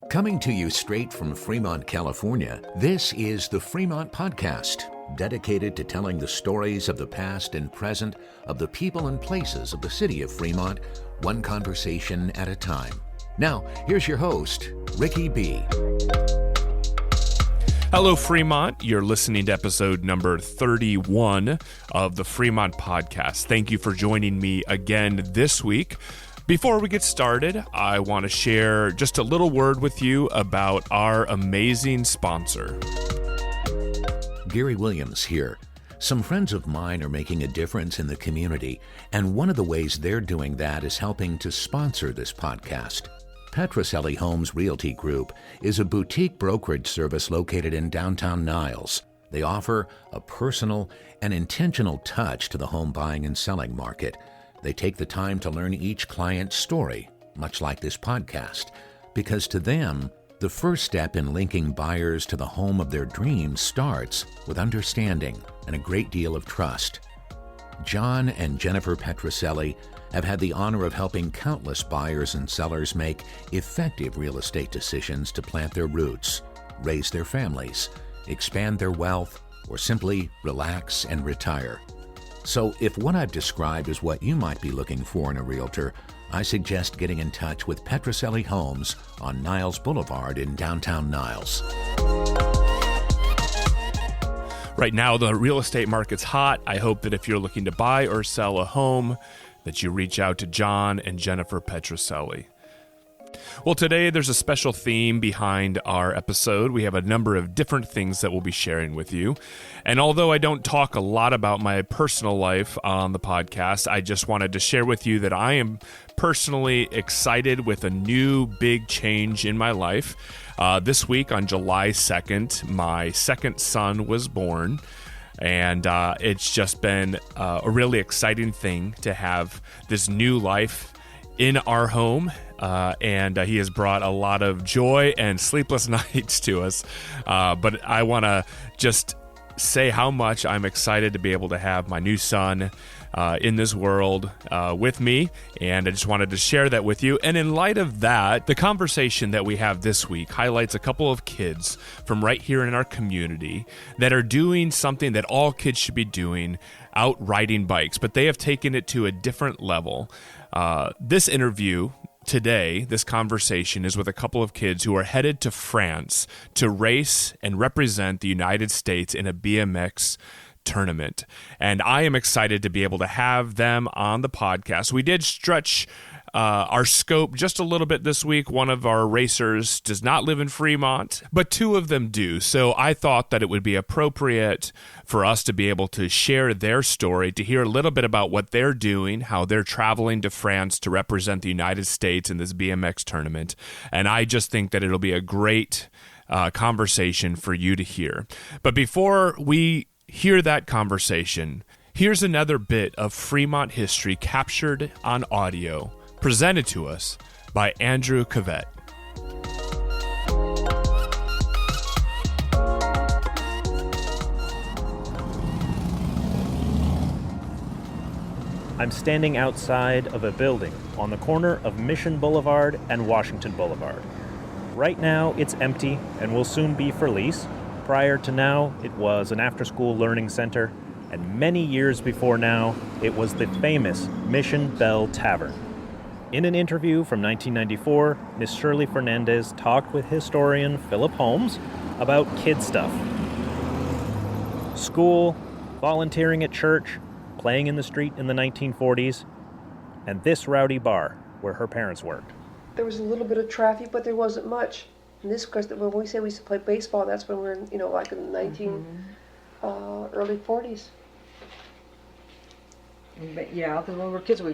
Coming to you straight from Fremont, California, this is the Fremont Podcast, dedicated to telling the stories of the past and present of the people and places of the city of Fremont, one conversation at a time. Now, here's your host, Ricky B. Hello, Fremont. You're listening to episode number 31 of the Fremont Podcast. Thank you for joining me again this week. Before we get started, I want to share just a little word with you about our amazing sponsor. Gary Williams here. Some friends of mine are making a difference in the community, and one of the ways they're doing that is helping to sponsor this podcast. Petroselli Homes Realty Group is a boutique brokerage service located in downtown Niles. They offer a personal and intentional touch to the home buying and selling market. They take the time to learn each client's story, much like this podcast, because to them, the first step in linking buyers to the home of their dreams starts with understanding and a great deal of trust. John and Jennifer Petroselli have had the honor of helping countless buyers and sellers make effective real estate decisions to plant their roots, raise their families, expand their wealth, or simply relax and retire. So if what I've described is what you might be looking for in a realtor, I suggest getting in touch with Petroselli Homes on Niles Boulevard in downtown Niles. Right now, the real estate market's hot. I hope that if you're looking to buy or sell a home, that you reach out to John and Jennifer Petroselli. Well, today there's a special theme behind our episode. We have a number of different things that we'll be sharing with you. And although I don't talk a lot about my personal life on the podcast, I just wanted to share with you that I am personally excited with a new big change in my life. This week on July 2nd, my second son was born. And it's just been a really exciting thing to have this new life in our home. And he has brought a lot of joy and sleepless nights to us. But I want to just say how much I'm excited to be able to have my new son in this world with me. And I just wanted to share that with you. And in light of that, the conversation that we have this week highlights a couple of kids from right here in our community that are doing something that all kids should be doing, out riding bikes, but they have taken it to a different level. This interview today, this conversation is with a couple of kids who are headed to France to race and represent the United States in a BMX tournament. And I am excited to be able to have them on the podcast. We did stretch our scope just a little bit this week. One of our racers does not live in Fremont, but two of them do. So I thought that it would be appropriate for us to be able to share their story, to hear a little bit about what they're doing, how they're traveling to France to represent the United States in this BMX tournament. And I just think that it'll be a great conversation for you to hear. But before we hear that conversation, here's another bit of Fremont history captured on audio, presented to us by Andrew Cavett. I'm standing outside of a building on the corner of Mission Boulevard and Washington Boulevard. Right now, it's empty and will soon be for lease. Prior to now, it was an after-school learning center, and many years before now, it was the famous Mission Bell Tavern. In an interview from 1994, Miss Shirley Fernandez talked with historian Philip Holmes about kid stuff. School, volunteering at church, playing in the street in the 1940s, and this rowdy bar where her parents worked. There was a little bit of traffic, but there wasn't much. And this, because when we say we used to play baseball, that's when we were in, like in the early 40s. But yeah, when we were kids, we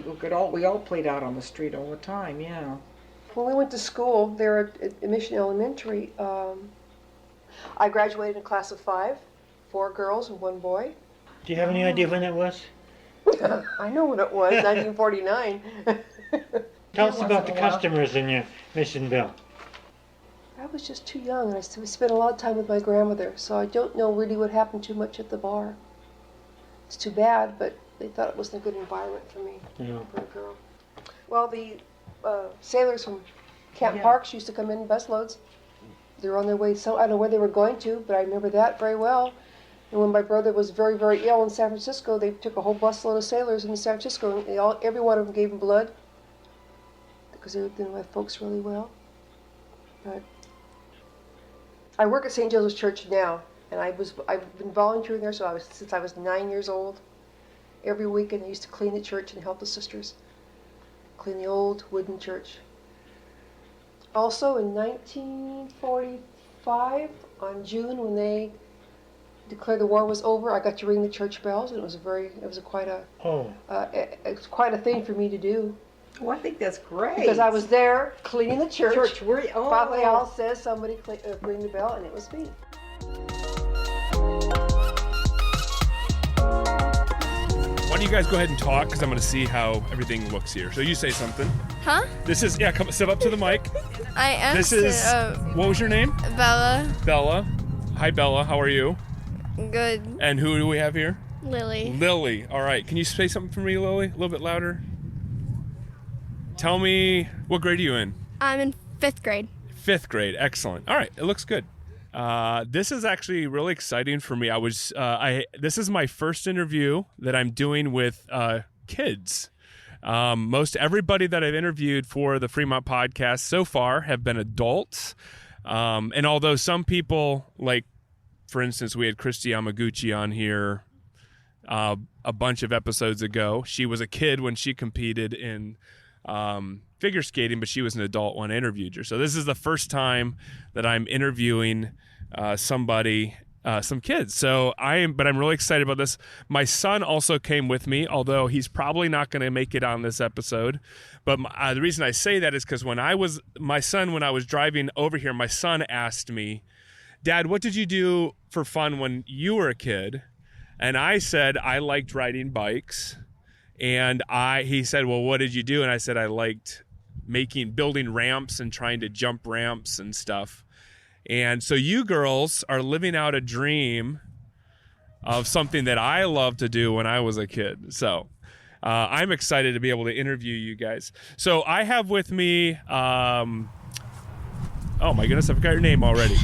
all played out on the street all the time. Yeah. When we went to school there at Mission Elementary, I graduated in a class of 5, 4 girls and 1 boy. Do you have any idea when that was? I know what it was, 1949. Tell us about the customers in your Mission Bell. I was just too young, and I spent a lot of time with my grandmother, so I don't know really what happened too much at the bar. It's too bad, but they thought it wasn't a good environment for me, for a girl. Well, the sailors from Camp Parks used to come in busloads. They were on their way, so I don't know where they were going to, but I remember that very well. And when my brother was very, very ill in San Francisco, they took a whole busload of sailors into San Francisco, and every one of them gave him blood because they knew my folks really well. But I work at St. Joseph's Church now, and I've been volunteering there since I was 9 years old. Every weekend I used to clean the church and help the sisters clean the old wooden church. Also in 1945, on June, when they declared the war was over, I got to ring the church bells, and it was quite a thing for me to do. Oh, I think that's great. Because I was there cleaning the church. Father Al says somebody ring the bell, and it was me. Why don't you guys go ahead and talk, because I'm going to see how everything looks here. So you say something. Huh? This is, come step up to the mic. I am. This is, what was your name? Bella. Bella. Hi, Bella. How are you? Good. And who do we have here? Lily. Lily. All right. Can you say something for me, Lily? A little bit louder. Tell me, what grade are you in? I'm in 5th grade. 5th grade. Excellent. All right. It looks good. This is actually really exciting for me. This is my first interview that I'm doing with kids. Most everybody that I've interviewed for the Fremont podcast so far have been adults. And although some people, like, for instance, we had Christy Yamaguchi on here a bunch of episodes ago. She was a kid when she competed in figure skating, but she was an adult when I interviewed her. So this is the first time that I'm interviewing some kids. But I'm really excited about this. My son also came with me, although he's probably not going to make it on this episode. But the reason I say that is because when I was driving over here, my son asked me, Dad, what did you do for fun when you were a kid? And I said, I liked riding bikes. And he said, well, what did you do? And I said, I liked building ramps and trying to jump ramps and stuff. And so you girls are living out a dream of something that I loved to do when I was a kid. So I'm excited to be able to interview you guys. So I have with me, oh my goodness, I forgot your name already.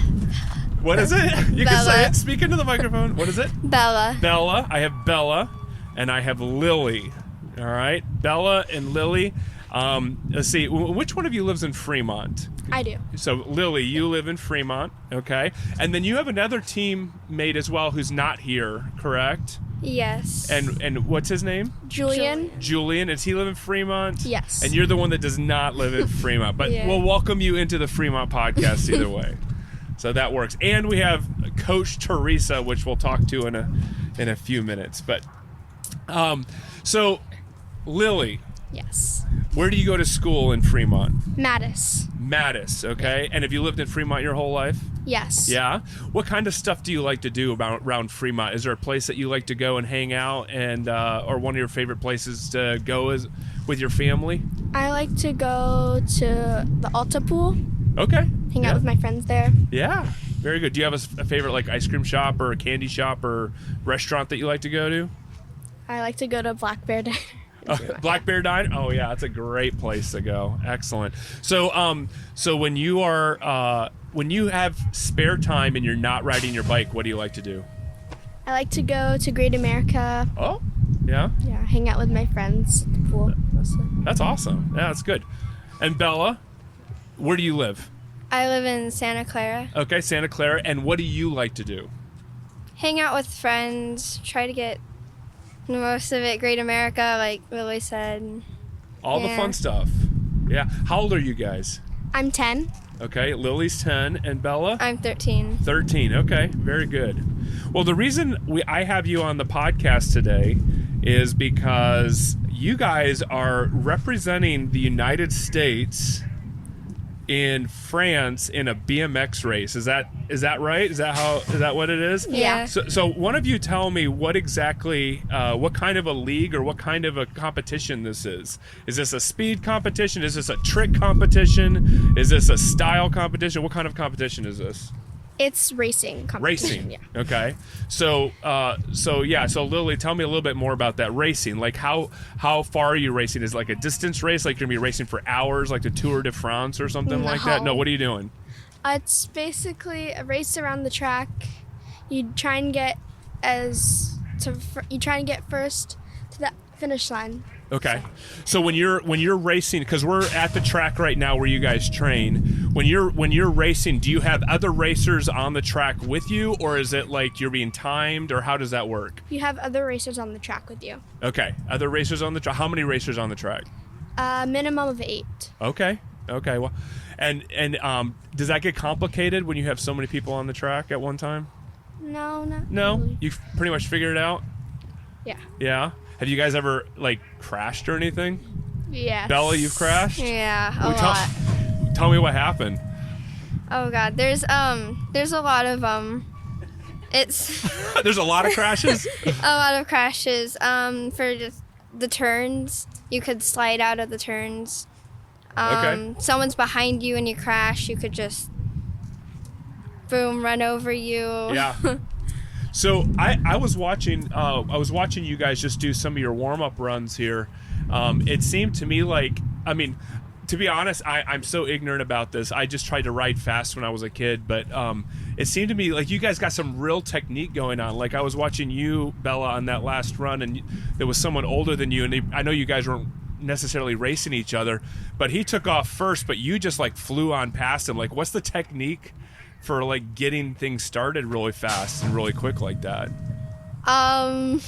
What is it? You Bella. can say it. Speak into the microphone. What is it? Bella. Bella. I have Bella, and I have Lily. All right, Bella and Lily. Let's see. Which one of you lives in Fremont? I do. So Lily, you live in Fremont, okay? And then you have another teammate as well who's not here, correct? Yes. And what's his name? Julian. Julian. Does he live in Fremont? Yes. And you're the one that does not live in Fremont, but Yeah. we'll welcome you into the Fremont podcast either way. So that works. And we have Coach Teresa, which we'll talk to in a few minutes. But so Lily, Yes. where do you go to school in Fremont? Mattis. Okay. And have you lived in Fremont your whole life? Yes. Yeah. What kind of stuff do you like to do around Fremont? Is there a place that you like to go and hang out, and or one of your favorite places to go with your family? I like to go to the Alta pool, Okay. hang out with my friends there. Yeah. Very good. Do you have a favorite like ice cream shop or a candy shop or restaurant that you like to go to? I like to go to Black Bear Diner. Black Bear Diner? Oh yeah, that's a great place to go. Excellent. So so when you have spare time and you're not riding your bike, what do you like to do? I like to go to Great America. Oh, yeah. Yeah, hang out with my friends at the pool mostly. That's awesome. Yeah, that's good. And Bella, where do you live? I live in Santa Clara. Okay, Santa Clara. And what do you like to do? Hang out with friends, try to get most of it Great America, like Lily said. All the fun stuff. Yeah. How old are you guys? I'm 10. Okay, Lily's 10 and Bella? I'm 13. 13. Okay, very good. Well, the reason I have you on the podcast today is because you guys are representing the United States in France in a BMX race. Is that right? Is that what it is? Yeah. So one of you tell me what exactly, what kind of a league or what kind of a competition this is. Is this a speed competition? Is this a trick competition? Is this a style competition? What kind of competition is this? It's racing competition. Racing. Yeah. Okay. So Lily, tell me a little bit more about that racing. Like how far are you racing? Is it like a distance race? Like you're gonna be racing for hours, like the Tour de France or something like that? No. What are you doing? It's basically a race around the track. You try and get first to the finish line. Okay. So when you're racing, because we're at the track right now where you guys train, when you're racing, do you have other racers on the track with you, or is it like you're being timed, or how does that work? You have other racers on the track with you. Okay. Other racers on the track. How many racers on the track? Minimum of 8. Okay. Well, and does that get complicated when you have so many people on the track at one time? No, not No. really. You've pretty much figured it out. Yeah. Yeah. Have you guys ever like crashed or anything? Yes. Bella, you've crashed? Yeah, a Well, lot. Tell me what happened. Oh God, there's a lot of it's There's a lot of crashes. a lot of crashes. For just the turns, you could slide out of the turns. Okay. Someone's behind you and you crash, you could just boom, run over you. Yeah. So I was watching you guys just do some of your warm-up runs here. It seemed to me like, I mean, to be honest, I'm so ignorant about this. I just tried to ride fast when I was a kid, but it seemed to me like you guys got some real technique going on. Like I was watching you, Bella, on that last run, and there was someone older than you, and I know you guys weren't necessarily racing each other, but he took off first, but you just like flew on past him. Like, what's the technique for like getting things started really fast and really quick like that? I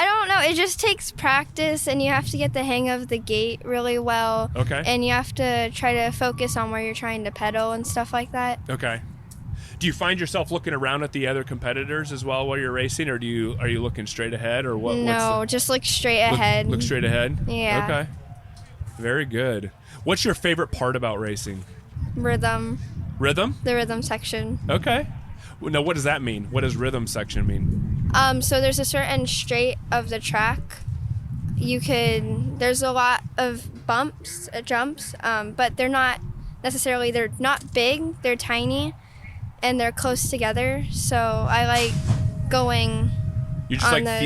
don't know. It just takes practice, and you have to get the hang of the gait really well. Okay. And you have to try to focus on where you're trying to pedal and stuff like that. Okay. Do you find yourself looking around at the other competitors as well while you're racing, or are you looking straight ahead, or what? No, just look straight ahead. Look straight ahead? Yeah. Okay. Very good. What's your favorite part about racing? Rhythm. Rhythm? The rhythm section. Okay. Well, now, what does that mean? What does rhythm section mean? So there's a certain straight of the track. There's a lot of bumps, jumps, but they're not big, they're tiny, and they're close together. So I like going. You're just like those,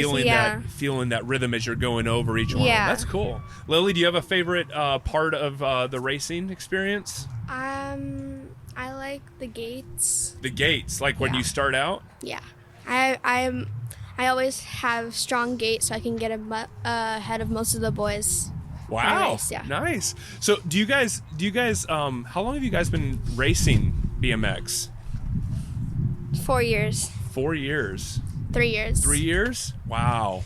feeling that rhythm as you're going over each one. Yeah. That's cool. Lily, do you have a favorite part of the racing experience? I like the gates. The gates, like when you start out? Yeah. I always have strong gait so I can get ahead of most of the boys. Wow. Race, yeah. Nice. So do you guys how long have you guys been racing BMX? 4 years. 4 years. 3 years. 3 years? Wow.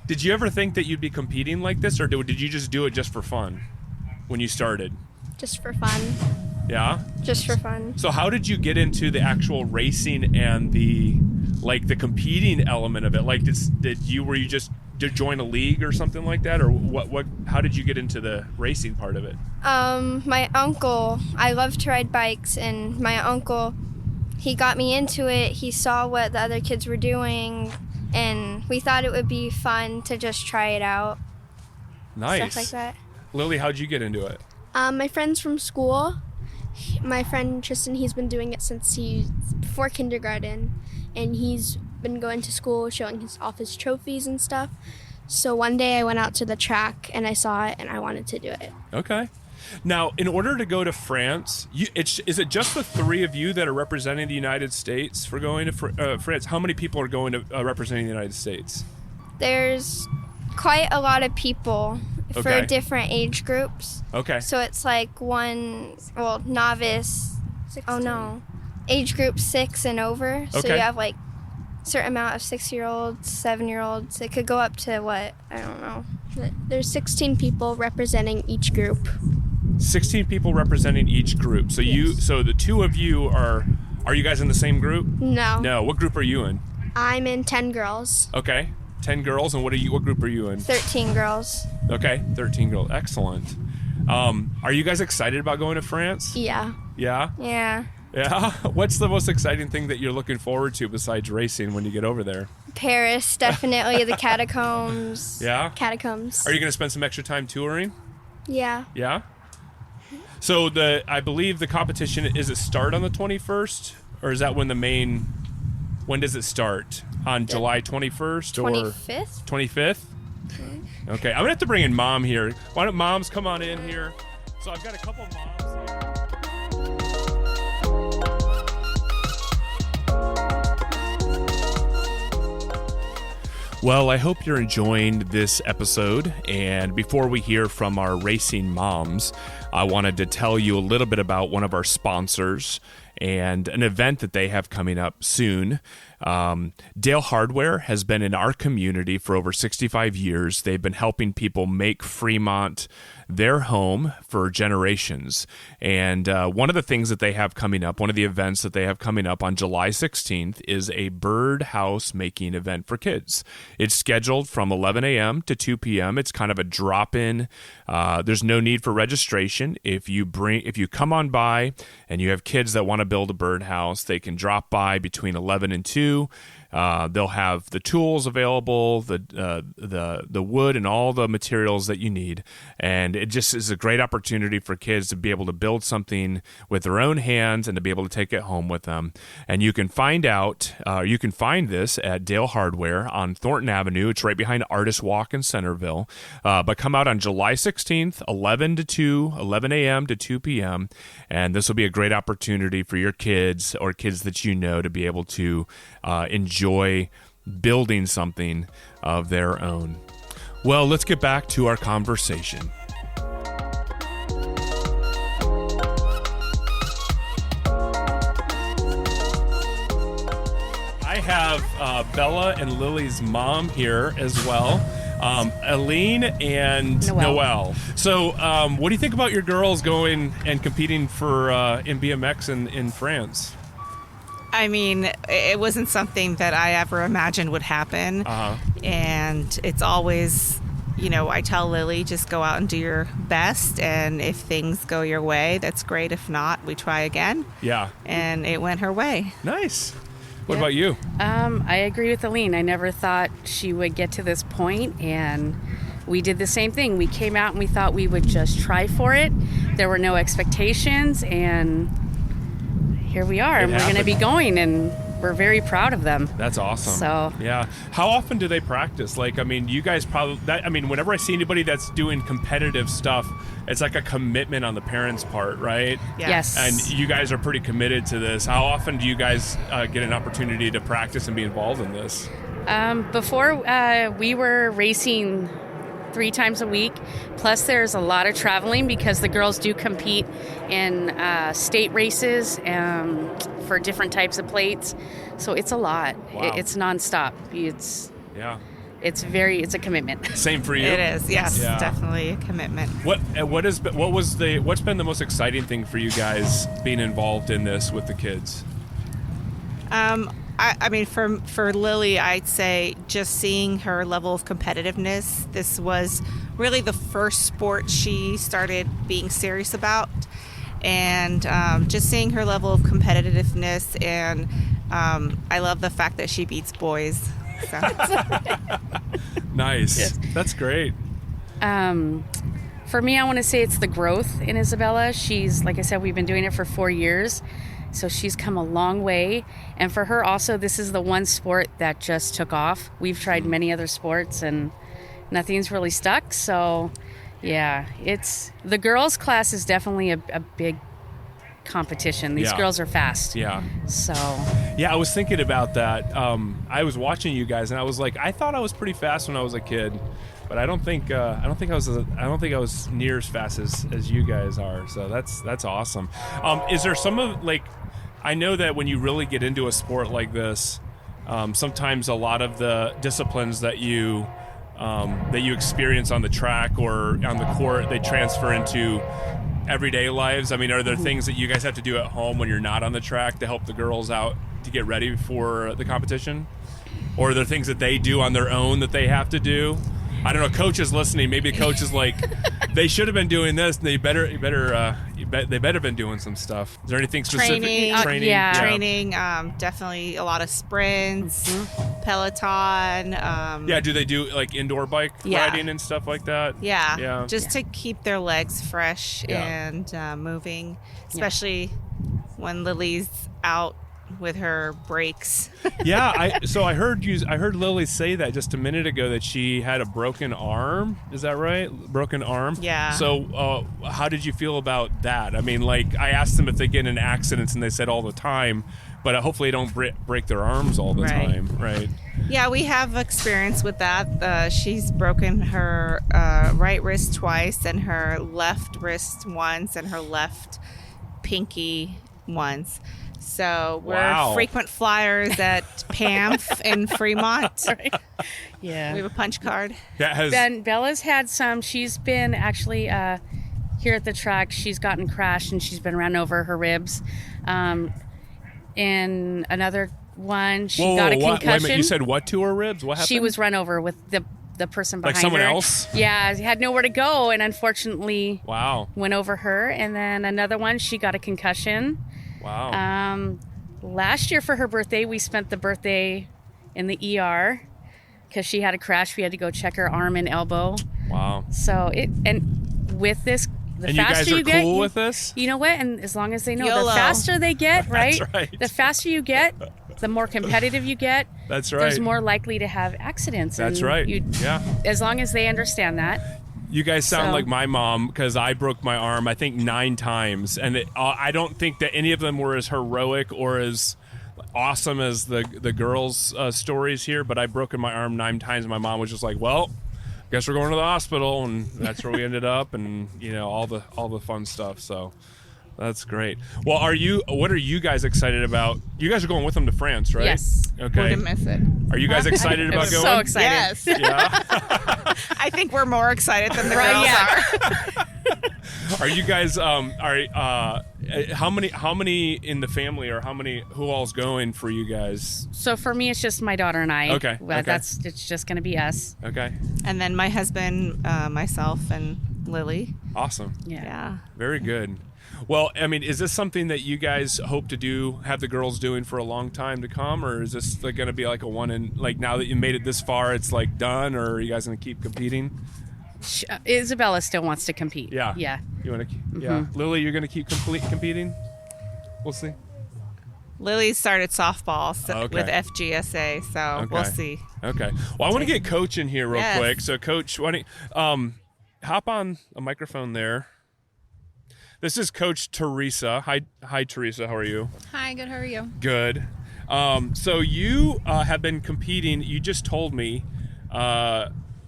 Did you ever think that you'd be competing like this, or did you just do it just for fun when you started? Just for fun. Yeah? Just for fun. So how did you get into the actual racing and the competing element of it? Like, did you just join a league or something like that, or what? How did you get into the racing part of it? My uncle, I love to ride bikes, and my uncle, he got me into it. He saw what the other kids were doing, and we thought it would be fun to just try it out. Nice. Stuff like that. Lily, how'd you get into it? My friends from school, my friend Tristan, he's been doing it since before kindergarten, and he's been going to school showing off his trophies and stuff. So one day I went out to the track and I saw it and I wanted to do it. Okay. Now, in order to go to France, is it just the three of you that are representing the United States for going to France? How many people are going to representing the United States? There's quite a lot of people Okay. for different age groups. Okay. So it's like novice. 16. Oh no, age group 6 and over. So Okay. you have like a certain amount of 6-year-olds, 7-year-olds. It could go up to what? I don't know. There's 16 people representing each group. 16 people representing each group. So Yes. so the two of you are you guys in the same group? No. No. What group are you in? I'm in 10 girls. Okay. 10 girls, and what group are you in? 13 girls. Okay, 13 girls. Excellent. Are you guys excited about going to France? Yeah. Yeah? Yeah. Yeah? What's the most exciting thing that you're looking forward to besides racing when you get over there? Paris, definitely. The catacombs. Yeah? Catacombs. Are you going to spend some extra time touring? Yeah. Yeah? So I believe the competition, is it start on the 21st? Or is that when when does it start? On July 21st? 25th? 25th? Okay, I'm going to have to bring in Mom here. Why don't moms come on in here? So I've got a couple moms here. Well, I hope you're enjoying this episode. And before we hear from our racing moms, I wanted to tell you a little bit about one of our sponsors and an event that they have coming up soon. Dale Hardware has been in our community for over 65 years. They've been helping people make Fremont their home for generations. And one of the things that they have coming up, one of the events that they have coming up on July 16th is a birdhouse making event for kids. It's scheduled from 11 a.m. to 2 p.m. It's kind of a drop-in. There's no need for registration. If you come on by and you have kids that want to build a birdhouse, they can drop by between 11 and 2. They'll have the tools available, the wood and all the materials that you need, and it just is a great opportunity for kids to be able to build something with their own hands and to be able to take it home with them. And you can find this at Dale Hardware on Thornton Avenue. It's right behind Artist Walk in Centerville. But come out on July 16th, 11 a.m. to 2 p.m. And this will be a great opportunity for your kids or kids that you know to be able to enjoy building something of their own. Well, let's get back to our conversation. I have Bella and Lily's mom here as well. Aline and Noelle. So what do you think about your girls going and competing for in BMX in France? I mean, it wasn't something that I ever imagined would happen. And it's always, I tell Lily, just go out and do your best. And if things go your way, that's great. If not, we try again. Yeah. And it went her way. Nice. What about you? I agree with Aline. I never thought she would get to this point, and we did the same thing. We came out and we thought we would just try for it. There were no expectations, and here we are. And we're going to be going, and we're very proud of them. That's awesome. So yeah. How often do they practice? You guys probably, whenever I see anybody that's doing competitive stuff, it's like a commitment on the parents' part, right? Yeah. Yes. And you guys are pretty committed to this. How often do you guys get an opportunity to practice and be involved in this? Before, we were racing 3 times a week. Plus, there's a lot of traveling because the girls do compete in state races for different types of plates. So it's a lot. Wow. It's nonstop. It's a commitment. Same for you? It is, yes, definitely a commitment. What's been the most exciting thing for you guys being involved in this with the kids? I mean, for Lily, I'd say just seeing her level of competitiveness. This was really the first sport she started being serious about, and just seeing her level of competitiveness. And I love the fact that she beats boys. So. Nice. Yes. That's great. For me, I want to say it's the growth in Isabella. She's, like I said, we've been doing it for 4 years. So she's come a long way. And for her also, this is the one sport that just took off. We've tried many other sports and nothing's really stuck. So yeah, the girls' class is definitely a big competition. These girls are fast. Yeah. So. Yeah, I was thinking about that. I was watching you guys and I was like, I thought I was pretty fast when I was a kid. But I don't think I was near as fast as you guys are. So that's awesome. Is there some of I know that when you really get into a sport like this, sometimes a lot of the disciplines that you experience on the track or on the court, they transfer into everyday lives. I mean, are there things that you guys have to do at home when you're not on the track to help the girls out to get ready for the competition? Or are there things that they do on their own that they have to do? I don't know. Coach is listening. Maybe the coach is like, they should have been doing this. And you better they better have been doing some stuff. Is there anything specific? Training. Yeah. Training. Definitely a lot of sprints, Peloton. Yeah, do they do like indoor bike riding and stuff like that? Yeah. Just to keep their legs fresh Yeah. and moving, especially when Lily's out with her brakes. Yeah, I heard Lily say that just a minute ago, that she had a broken arm. Is that right? Broken arm? Yeah. So how did you feel about that? I mean, like, I asked them if they get in accidents, and they said all the time, but hopefully they don't break their arms all the time, right? Yeah, we have experience with that. She's broken her right wrist twice, and her left wrist once, and her left pinky once. So we're frequent flyers at PAMF in Fremont. Right. Yeah. We have a punch card. Bella's had some. She's been actually here at the track. She's gotten crashed and she's been run over her ribs. In another one, she got a concussion. Wait a minute, you said what to her ribs? What happened? She was run over with the person behind her. Like someone else? Yeah, had nowhere to go and unfortunately went over her. And then another one, she got a concussion. Wow. Last year for her birthday, we spent the birthday in the ER because she had a crash. We had to go check her arm and elbow. Wow. So with this, and you guys are cool with this? You know what? And as long as they know, YOLO. the faster they get, right? That's right. The faster you get, the more competitive you get. That's right. There's more likely to have accidents. That's right. Yeah. As long as they understand that. You guys sound like my mom, because I broke my arm, I think 9 times. And I don't think that any of them were as heroic or as awesome as the girls' stories here, but I've broken my arm 9 times. My mom was just like, well, guess we're going to the hospital. And that's where we ended up, and, you know, all the fun stuff. So that's great. Well, what are you guys excited about? You guys are going with them to France, right? Yes. Okay. Wouldn't miss it. Are you guys excited about going? So excited. Yes. Yeah. I think we're more excited than the girls are. Are you guys how many in the family, or who all's going for you guys? So for me, it's just my daughter and I. Okay. It's just going to be us. Okay. And then my husband, myself, and Lily. Awesome. Yeah. Very good. Well, I mean, is this something that you guys hope to have the girls doing for a long time to come, or is this going to be like a one and like now that you made it this far, it's like done, or are you guys going to keep competing? Isabella still wants to compete. Yeah. Yeah. You want to? Yeah. Lily, you're going to keep competing? We'll see. Lily started softball Okay. with FGSA, so we'll see. Okay. Well, I want to get Coach in here real Yes. quick. So, Coach, why don't you, hop on a microphone there. This is Coach Teresa. Hi, Teresa. How are you? Hi, good. How are you? Good. So you have been competing. You just told me.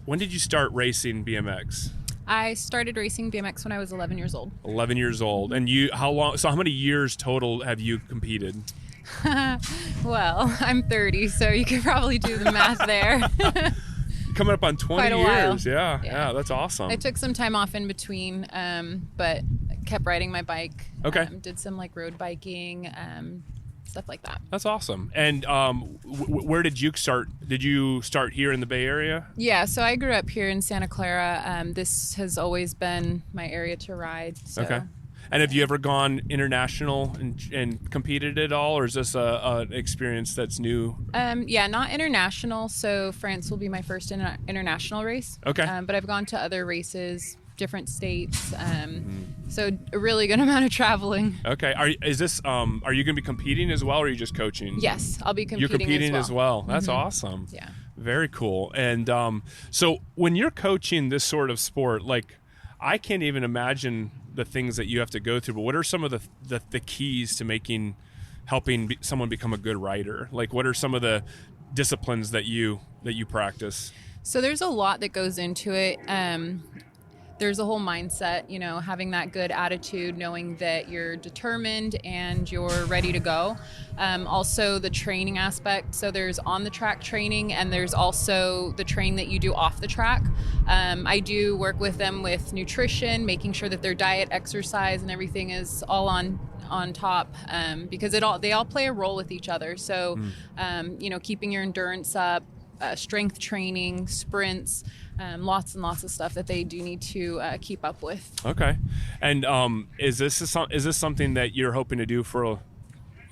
When did you start racing BMX? I started racing BMX when I was 11 years old. 11 years old. And how many years total have you competed? Well, I'm 30, so you could probably do the math there. Coming up on 20 Quite a while. years. Yeah, that's awesome. I took some time off in between, but kept riding my bike. Okay. Did some like road biking, stuff like that. That's awesome. And where did you start? Did you start here in the Bay Area? Yeah, so I grew up here in Santa Clara. This has always been my area to ride. So. Okay. And have you ever gone international and competed at all, or is this an experience that's new? Yeah, not international. So France will be my first international race. Okay. But I've gone to other races, different states. So a really good amount of traveling. Okay. Are you going to be competing as well, or are you just coaching? Yes, I'll be competing. You're competing as well. That's awesome. Yeah. Very cool. And so when you're coaching this sort of sport, like I can't even imagine the things that you have to go through, but what are some of the keys to helping someone become a good rider? Like what are some of the disciplines that you practice? So there's a lot that goes into it. There's a whole mindset, having that good attitude, knowing that you're determined and you're ready to go. Also the training aspect. So there's on the track training, and there's also the training that you do off the track. I do work with them with nutrition, making sure that their diet, exercise, and everything is all on top, because they all play a role with each other. So, keeping your endurance up, strength training, sprints, lots and lots of stuff that they do need to keep up with. Okay. And is this something that you're hoping to do for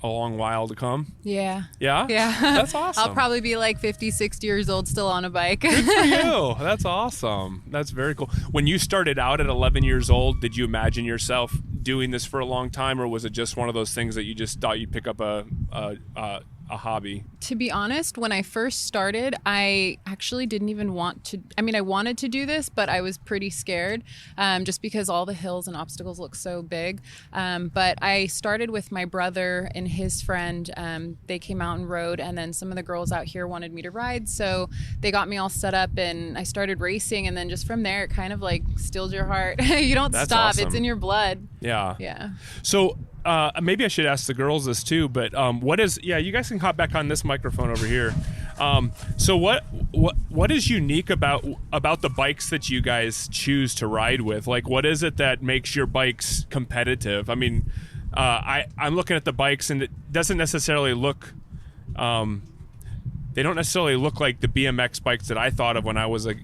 a long while to come? Yeah. Yeah? Yeah. That's awesome. I'll probably be like 50, 60 years old still on a bike. Good for you. That's awesome. That's very cool. When you started out at 11 years old, did you imagine yourself doing this for a long time, or was it just one of those things that you just thought you'd pick up a hobby? To be honest, when I first started, I actually didn't even want to. I mean, I wanted to do this, but I was pretty scared just because all the hills and obstacles look so big. But I started with my brother and his friend. They came out and rode, and then some of the girls out here wanted me to ride. So they got me all set up, and I started racing. And then just from there, it kind of like stills your heart. You don't That's stop. awesome. It's in your blood. Yeah. Yeah. So maybe I should ask the girls this too, but you guys can hop back on this microphone over here. So what is unique about the bikes that you guys choose to ride with? Like, what is it that makes your bikes competitive? I mean, I'm looking at the bikes, and it doesn't necessarily look they don't necessarily look like the BMX bikes that I thought of when I was a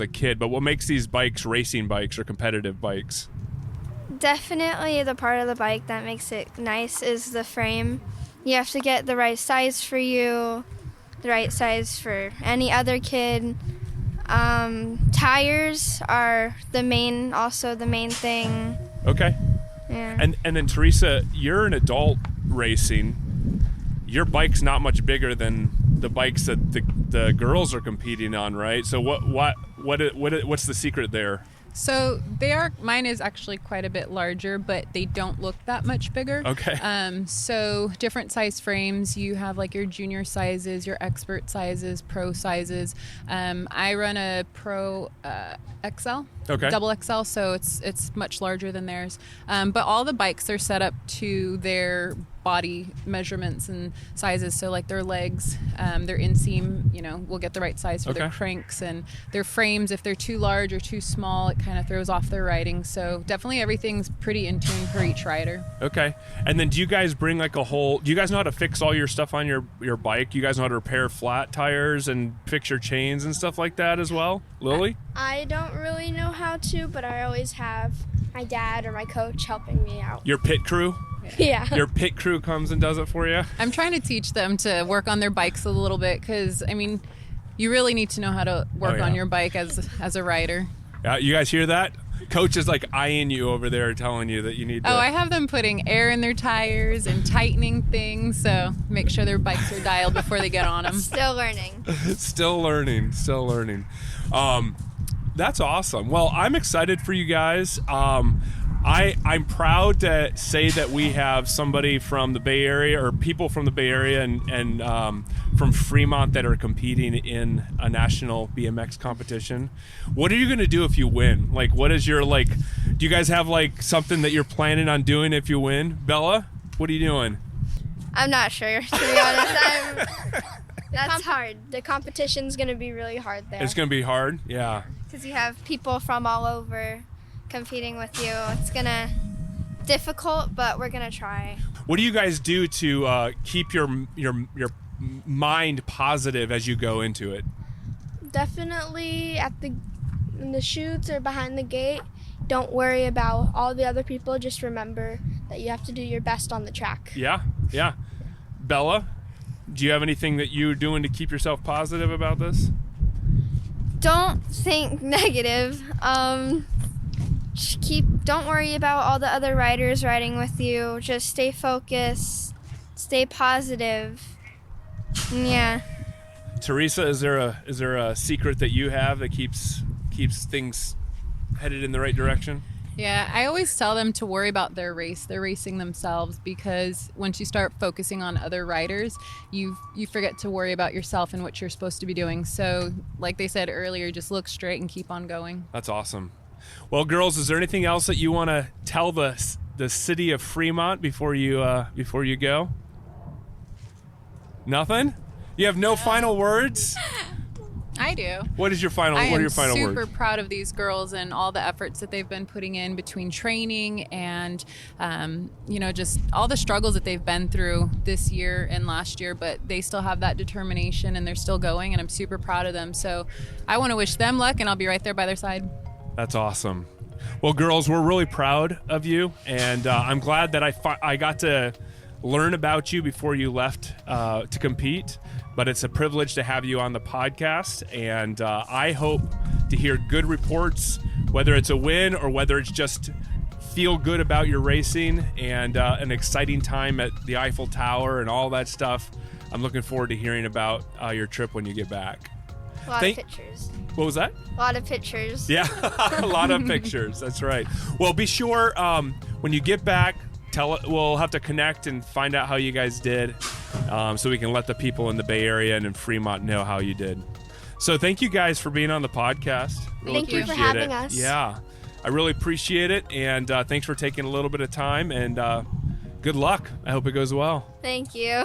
kid. But what makes these bikes racing bikes or competitive bikes? Definitely the part of the bike that makes it nice is the frame. You have to get the right size for you, the right size for any other kid. Tires are the main thing. Okay. Yeah. And then Teresa, you're an adult racing. Your bike's not much bigger than the bikes that the girls are competing on, right? So what's the secret there? So mine is actually quite a bit larger, but they don't look that much bigger. Okay. So different size frames. You have like your junior sizes, your expert sizes, pro sizes. I run a pro XL, okay, double XL, so it's much larger than theirs. But all the bikes are set up to their body measurements and sizes. So like their legs, their inseam, will get the right size for their cranks, and their frames, if they're too large or too small, it kind of throws off their riding. So definitely everything's pretty in tune for each rider. Okay. And then do you guys bring do you guys know how to fix all your stuff on your bike? You guys know how to repair flat tires and fix your chains and stuff like that as well? Lily? I don't really know how to, but I always have my dad or my coach helping me out. Your pit crew? Yeah. Your pit crew comes and does it for you? I'm trying to teach them to work on their bikes a little bit because, I mean, you really need to know how to work on your bike as a rider. Yeah, you guys hear that? Coach is like eyeing you over there, telling you that you need to... Oh, I have them putting air in their tires and tightening things, so make sure their bikes are dialed before they get on them. Still learning. Still learning. That's awesome. Well, I'm excited for you guys. I'm proud to say that we have somebody from the Bay Area, or people from the Bay Area and from Fremont that are competing in a national BMX competition. What are you going to do if you win? Like, what is your, do you guys have something that you're planning on doing if you win? Bella, what are you doing? I'm not sure, to be honest. That's hard. The competition's going to be really hard there. It's going to be hard? Yeah. Because you have people from all over competing with you. It's gonna difficult, but we're gonna try. What do you guys do to keep your mind positive as you go into it? Definitely in the chutes or behind the gate, don't worry about all the other people. Just remember that you have to do your best on the track. Yeah. Bella, do you have anything that you're doing to keep yourself positive about this? Don't think negative. Don't worry about all the other riders riding with you. Just stay focused, stay positive. Yeah. Teresa, is there a secret that you have that keeps things headed in the right direction? Yeah, I always tell them to worry about their race. They're racing themselves, because once you start focusing on other riders, you forget to worry about yourself and what you're supposed to be doing. So, like they said earlier, just look straight and keep on going. That's awesome. Well, girls, is there anything else that you want to tell the city of Fremont before you go? Nothing? You have no final words? I do. What are your final I am words? super proud of these girls and all the efforts that they've been putting in between training and, just all the struggles that they've been through this year and last year, but they still have that determination and they're still going, and I'm super proud of them. So I want to wish them luck, and I'll be right there by their side. That's awesome. Well, girls, we're really proud of you, and I'm glad that I got to learn about you before you left to compete. But it's a privilege to have you on the podcast, and I hope to hear good reports, whether it's a win or whether it's just feel good about your racing and an exciting time at the Eiffel Tower and all that stuff. I'm looking forward to hearing about your trip when you get back. A lot of pictures. What was that? A lot of pictures. Yeah, a lot of pictures. That's right. Well, be sure when you get back, we'll have to connect and find out how you guys did, so we can let the people in the Bay Area and in Fremont know how you did. So thank you guys for being on the podcast. Really Thank you for having us. Yeah, I really appreciate it, and thanks for taking a little bit of time, and good luck. I hope it goes well. Thank you.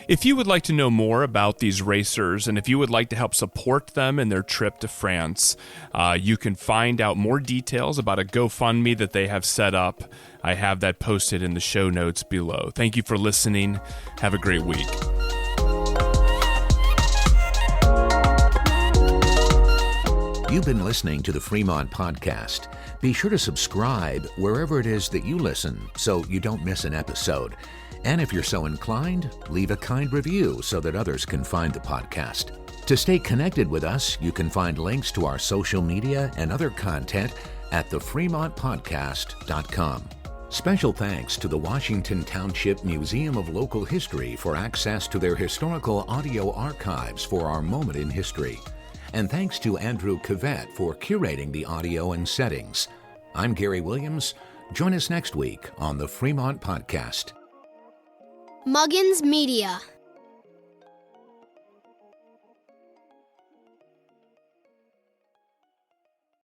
If you would like to know more about these racers, and if you would like to help support them in their trip to France, you can find out more details about a GoFundMe that they have set up. I have that posted in the show notes below. Thank you for listening. Have a great week. You've been listening to the Fremont Podcast. Be sure to subscribe wherever it is that you listen so you don't miss an episode. And if you're so inclined, leave a kind review so that others can find the podcast. To stay connected with us, you can find links to our social media and other content at thefremontpodcast.com. Special thanks to the Washington Township Museum of Local History for access to their historical audio archives for our moment in history. And thanks to Andrew Cavett for curating the audio and settings. I'm Gary Williams. Join us next week on the Fremont Podcast. Muggins Media.